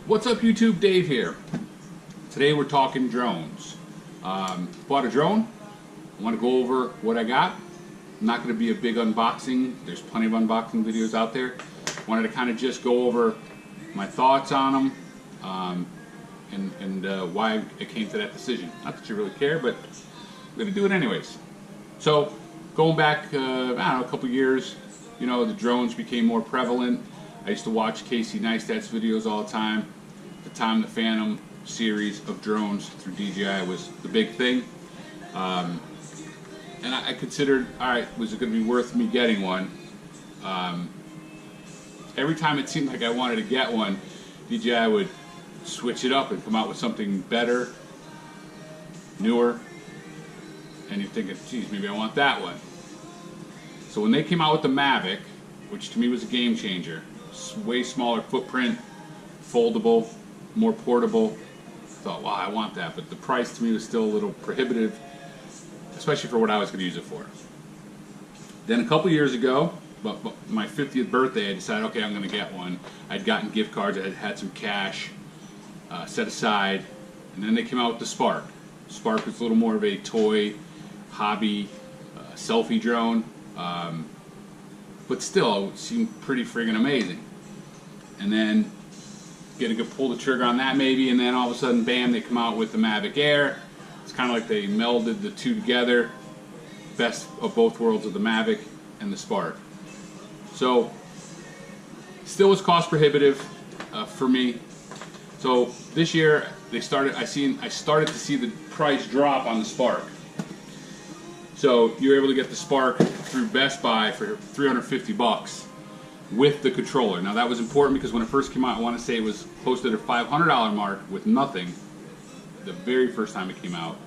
What's up YouTube, Dave here. Today we're talking drones. Bought a drone. I want to go over what I got. Not going to be a big unboxing. There's plenty of unboxing videos out there. Wanted to kind of just go over my thoughts on them and why I came to that decision. Not that you really care, but I'm going to do it anyways. So going back, I don't know, a couple years, you know, the drones became more prevalent. I used to watch Casey Neistat's videos all the time. At the time, the Phantom series of drones through DJI was the big thing. And I considered, alright, was it going to be worth me getting one? Every time it seemed like I wanted to get one, DJI would switch it up and come out with something better, newer, and you're thinking, geez, maybe I want that one. So when they came out with the Mavic, which to me was a game changer, way smaller footprint, foldable, more portable, I thought, wow, I want that, but the price to me was still a little prohibitive, especially for what I was going to use it for. Then a couple years ago, but my 50th birthday, I decided, okay, I'm going to get one. I'd gotten gift cards, I had some cash set aside, and then they came out with the Spark. Spark was a little more of a toy, hobby, selfie drone, but still, it seemed pretty friggin' amazing. And then, get a good pull the trigger on that maybe, and then all of a sudden, bam, they come out with the Mavic Air. It's kind of like they melded the two together. Best of both worlds of the Mavic and the Spark. So, still was cost prohibitive for me. So this year I started to see the price drop on the Spark. So you're able to get the Spark through Best Buy for $350 with the controller. Now that was important because when it first came out, I want to say it was close to the $500 mark with nothing. The very first time it came out,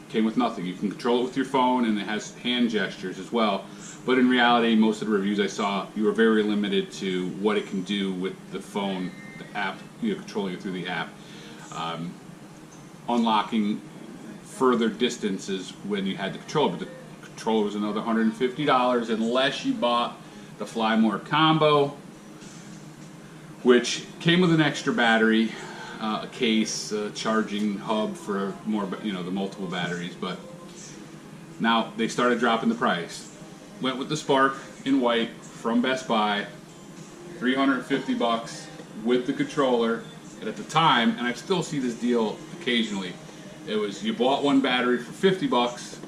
came with nothing. You can control it with your phone, and it has hand gestures as well. But in reality, most of the reviews I saw, you were very limited to what it can do with the phone, the app, controlling it through the app. Unlocking further distances when you had the controller, but the controller was another $150 unless you bought the Fly More combo, which came with an extra battery, a case, a charging hub for more, the multiple batteries. But now they started dropping the price. Went with the Spark in white from Best Buy, $350 with the controller. And at the time, and I still see this deal occasionally, it was you bought one battery for $50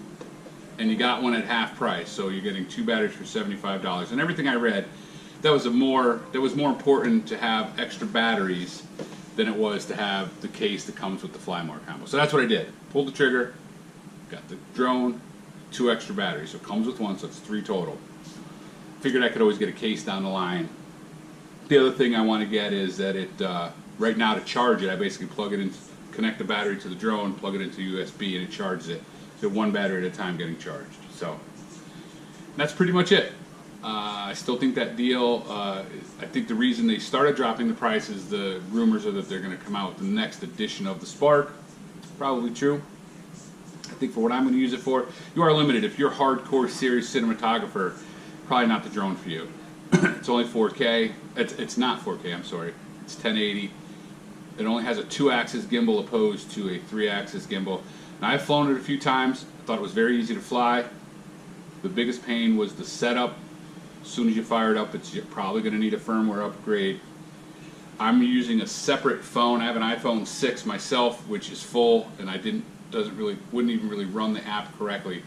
and you got one at half price. So you're getting two batteries for $75. And everything I read, that was more important to have extra batteries than it was to have the case that comes with the Fly More combo. So that's what I did. Pulled the trigger, got the drone, two extra batteries. So it comes with one, so it's three total. Figured I could always get a case down the line. The other thing I want to get is that it, right now to charge it, I basically plug it in, connect the battery to the drone, plug it into USB, and it charges it. So one battery at a time getting charged. So that's pretty much it. I still think that deal, I think the reason they started dropping the price is the rumors are that they're going to come out with the next edition of the Spark. Probably true. I think for what I'm going to use it for, you are limited. If you're a hardcore serious cinematographer, probably not the drone for you. It's only 4K. It's not 4K, I'm sorry. It's 1080. It only has a 2-axis gimbal opposed to a 3-axis gimbal. Now, I've flown it a few times. I thought it was very easy to fly. The biggest pain was the setup. As soon as you fire it up, you're probably going to need a firmware upgrade. I'm using a separate phone. I have an iPhone 6 myself, which is full, and wouldn't even really run the app correctly.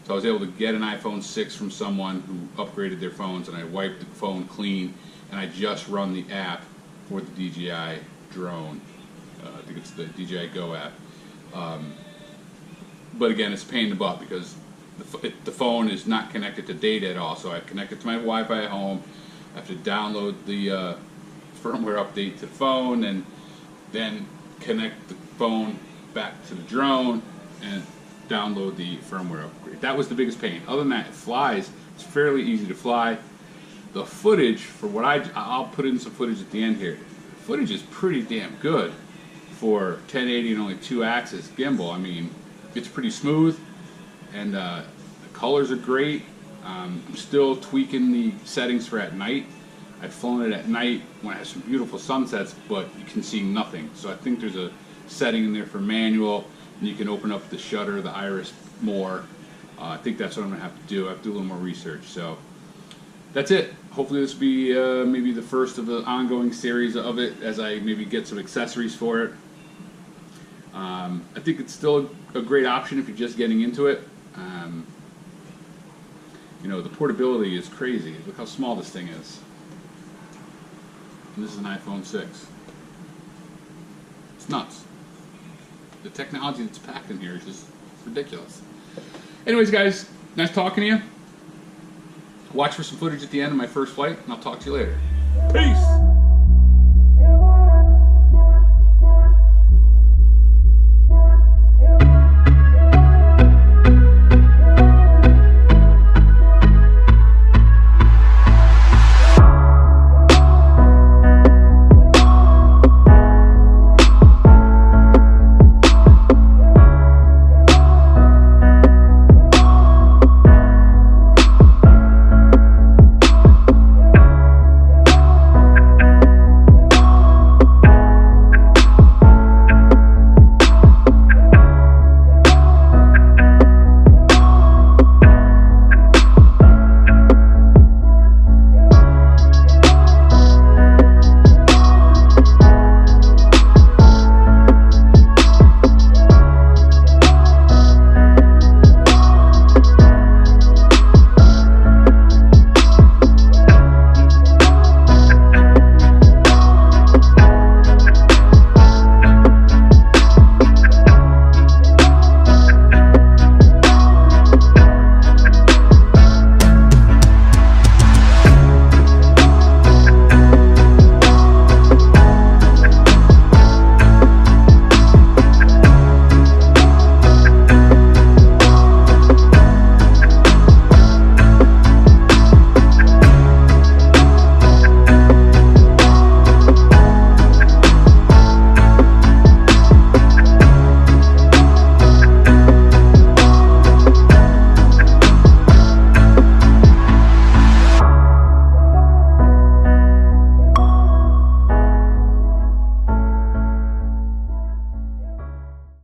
So I was able to get an iPhone 6 from someone who upgraded their phones, and I wiped the phone clean, and I just run the app for the DJI drone. I think it's the DJI Go app. But again, it's a pain in the butt because the phone is not connected to data at all. So I connect it to my Wi-Fi at home. I have to download the firmware update to the phone, and then connect the phone back to the drone and download the firmware upgrade. That was the biggest pain. Other than that, it flies. It's fairly easy to fly. The footage, for what I'll put in some footage at the end here. The footage is pretty damn good for 1080 and only 2-axis gimbal. I mean, it's pretty smooth, and the colors are great. I'm still tweaking the settings for at night. I've flown it at night when it has some beautiful sunsets, but you can see nothing. So I think there's a setting in there for manual, and you can open up the shutter, the iris more. I think that's what I'm gonna have to do. I have to do a little more research. So that's it. Hopefully this will be maybe the first of the ongoing series of it as I maybe get some accessories for it. I think it's still a great option if you're just getting into it. You know, the portability is crazy. Look how small this thing is. And this is an iPhone 6. It's nuts. The technology that's packed in here is just ridiculous. Anyways, guys, nice talking to you. Watch for some footage at the end of my first flight, and I'll talk to you later. Peace!